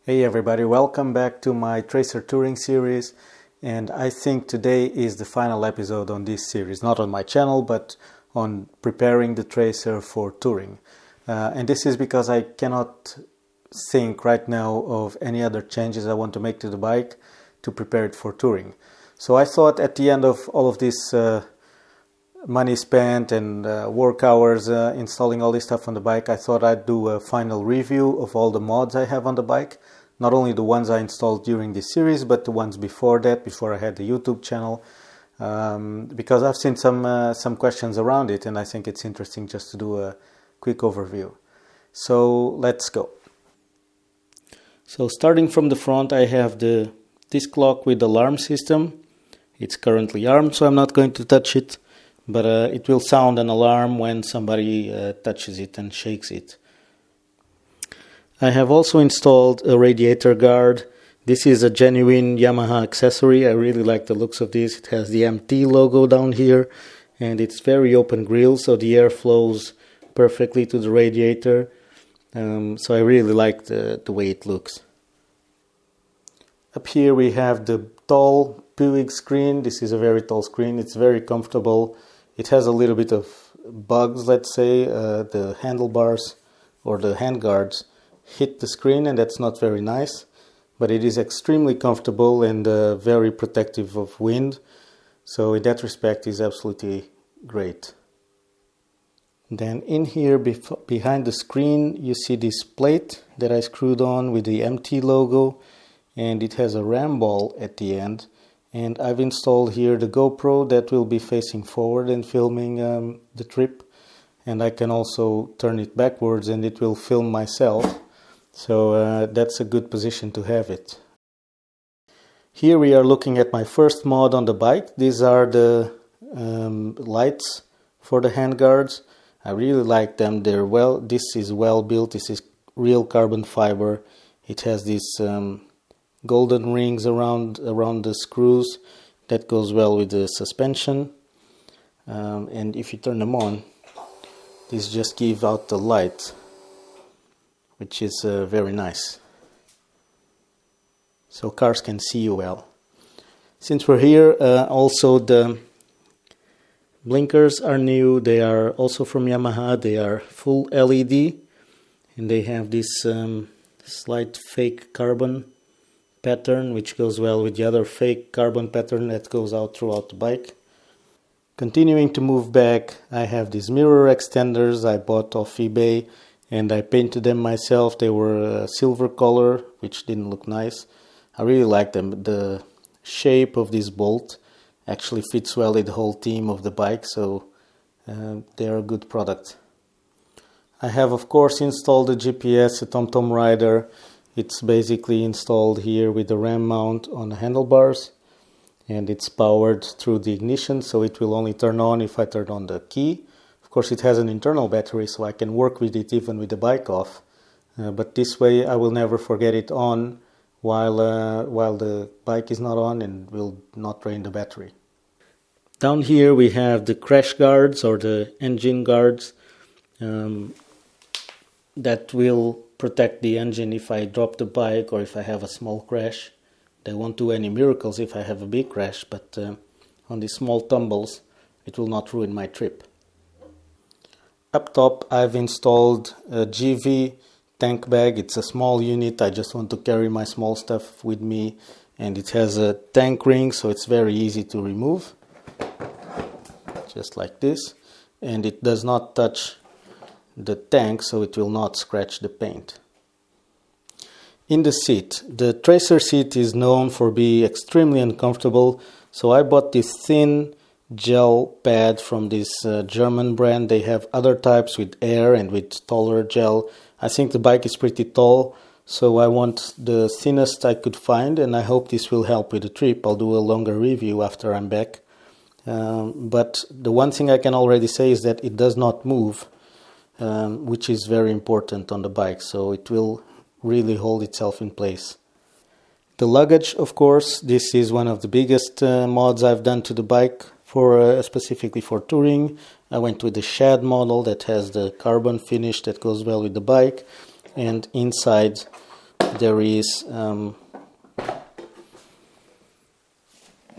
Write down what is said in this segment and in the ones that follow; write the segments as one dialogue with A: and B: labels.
A: Hey everybody, welcome back to my Tracer touring series, and I think today is the final episode on this series, not on my channel but on preparing the Tracer for touring. And this is because I cannot think right now of any other changes I want to make to the bike to prepare it for touring. So I thought at the end of all of this money spent and work hours installing all this stuff on the bike, I thought I'd do a final review of all the mods I have on the bike. Not only the ones I installed during this series, but the ones before that, before I had the YouTube channel, because I've seen some questions around it, and I think it's interesting just to do a quick overview. So let's go. So starting from the front, I have the disc lock with alarm system. It's currently armed, so I'm not going to touch it, but it will sound an alarm when somebody touches it and shakes it. I have also installed a radiator guard. This is a genuine Yamaha accessory. I really like the looks of this. It has the MT logo down here, and it's very open grill, so the air flows perfectly to the radiator. So I really like the way it looks. Up here we have the tall Puig screen. This is a very tall screen. It's very comfortable. It has a little bit of bugs, let's say. The handlebars or the handguards hit the screen, and that's not very nice, but it is extremely comfortable and very protective of wind, so in that respect is absolutely great. Then in here behind the screen you see this plate that I screwed on with the MT logo, and it has a ram ball at the end, and I've installed here the GoPro that will be facing forward and filming the trip, and I can also turn it backwards and it will film myself. So that's a good position to have it. Here we are looking at my first mod on the bike. These are the lights for the handguards. I really like them. This is well built. This is real carbon fiber. It has these golden rings around the screws. That goes well with the suspension. And if you turn them on, these just give out the light, which is very nice, so cars can see you well. Since we're here, also the blinkers are new. They are also from Yamaha. They are full LED, and they have this slight fake carbon pattern, which goes well with the other fake carbon pattern that goes out throughout the bike. Continuing to move back, I have these mirror extenders I bought off eBay, and I painted them myself. They were silver color, which didn't look nice. I really like them. The shape of this bolt actually fits well with the whole theme of the bike, so they are a good product. I have, of course, installed the GPS, a TomTom rider. It's basically installed here with the ram mount on the handlebars, and it's powered through the ignition, so it will only turn on if I turn on the key. Of course, it has an internal battery, so I can work with it even with the bike off. But this way I will never forget it on while the bike is not on, and will not drain the battery. Down here we have the crash guards or the engine guards that will protect the engine if I drop the bike or if I have a small crash. They won't do any miracles if I have a big crash, but on these small tumbles it will not ruin my trip. Up top I've installed a Givi tank bag. It's a small unit. I just want to carry my small stuff with me, and it has a tank ring, so it's very easy to remove. Just like this. And it does not touch the tank, so it will not scratch the paint. In the seat, the Tracer seat is known for being extremely uncomfortable, so I bought this thin gel pad from this German brand. They have other types with air and with taller gel. I think the bike is pretty tall, so I want the thinnest I could find, and I hope this will help with the trip. I'll do a longer review after I'm back. But the one thing I can already say is that it does not move, which is very important on the bike, so it will really hold itself in place. The luggage, of course, this is one of the biggest mods I've done to the bike, specifically for touring. I went with the Shad model that has the carbon finish that goes well with the bike, and inside there is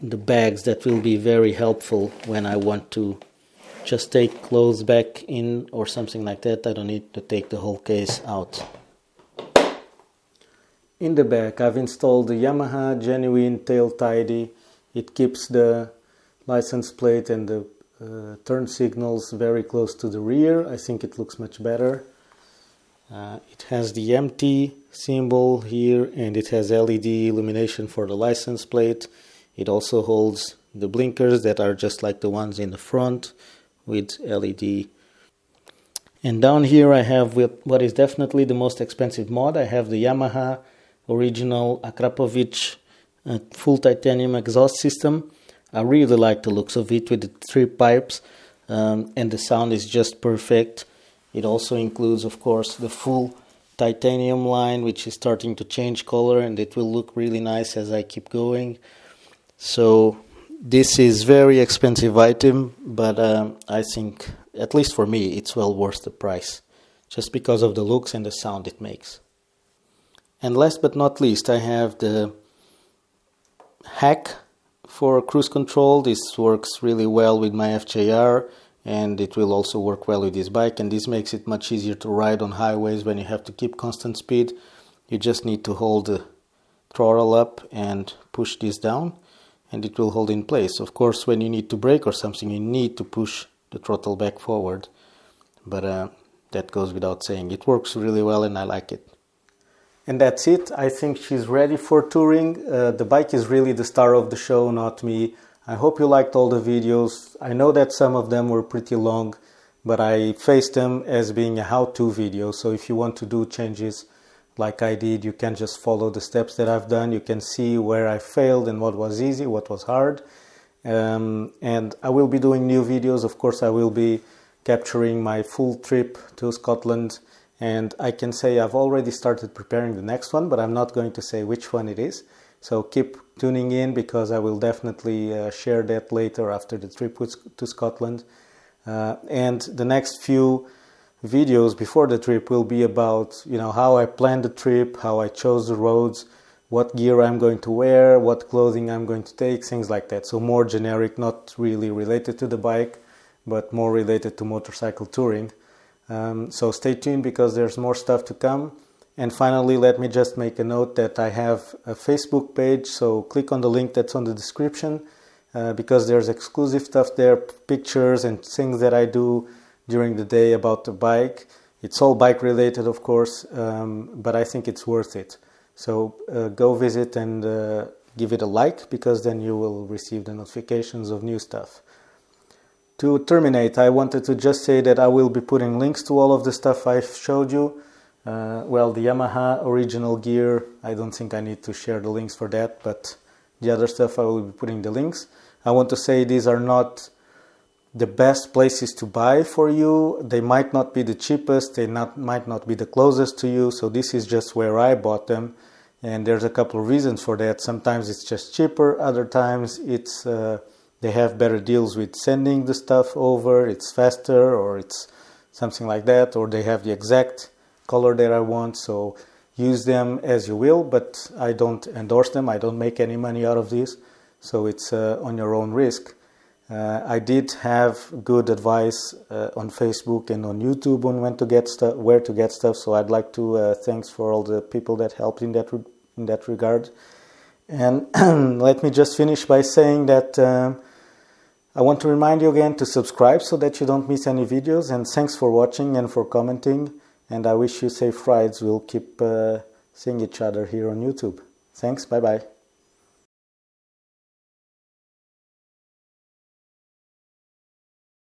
A: the bags that will be very helpful when I want to just take clothes back in or something like that. I don't need to take the whole case out. In the back I've installed the Yamaha Genuine Tail Tidy. It keeps the license plate and the turn signals very close to the rear. I think it looks much better. It has the MT symbol here, and it has LED illumination for the license plate. It also holds the blinkers that are just like the ones in the front with LED. And down here I have what is definitely the most expensive mod. I have the Yamaha original Akrapovic full titanium exhaust system. I really like the looks of it with the 3 pipes, and the sound is just perfect. It also includes, of course, the full titanium line, which is starting to change color, and it will look really nice as I keep going. So this is very expensive item, but I think, at least for me, it's well worth the price, just because of the looks and the sound it makes. And last but not least, I have the hack for cruise control. This works really well with my FJR, and it will also work well with this bike, and this makes it much easier to ride on highways when you have to keep constant speed. You just need to hold the throttle up and push this down, and it will hold in place. Of course, when you need to brake or something, you need to push the throttle back forward, but that goes without saying. It works really well and I like it. And that's it. I think she's ready for touring. The bike is really the star of the show, not me. I hope you liked all the videos. I know that some of them were pretty long, but I faced them as being a how-to video. So if you want to do changes like I did, you can just follow the steps that I've done. You can see where I failed and what was easy, what was hard. And I will be doing new videos. Of course, I will be capturing my full trip to Scotland. And I can say I've already started preparing the next one, but I'm not going to say which one it is. So keep tuning in, because I will definitely share that later after the trip to Scotland. And the next few videos before the trip will be about, how I planned the trip, how I chose the roads, what gear I'm going to wear, what clothing I'm going to take, things like that. So more generic, not really related to the bike, but more related to motorcycle touring. So stay tuned, because there's more stuff to come. And finally, let me just make a note that I have a Facebook page, so click on the link that's on the description, because there's exclusive stuff there, pictures and things that I do during the day about the bike. It's all bike related, of course, but I think it's worth it. So go visit and give it a like, because then you will receive the notifications of new stuff. To terminate, I wanted to just say that I will be putting links to all of the stuff I've showed you. Well, the Yamaha original gear, I don't think I need to share the links for that, but the other stuff I will be putting the links. I want to say these are not the best places to buy for you. They might not be the cheapest, they might not be the closest to you, so this is just where I bought them, and there's a couple of reasons for that. Sometimes it's just cheaper, other times it's they have better deals with sending the stuff over, it's faster, or it's something like that, or they have the exact color that I want. So use them as you will, but I don't endorse them. I don't make any money out of this, so it's on your own risk. I did have good advice on Facebook and on YouTube on when to get stuff, where to get stuff. So I'd like to thanks for all the people that helped in that regard. And let me just finish by saying that I want to remind you again to subscribe so that you don't miss any videos. And thanks for watching and for commenting. And I wish you safe rides. We'll keep seeing each other here on YouTube. Thanks. Bye-bye.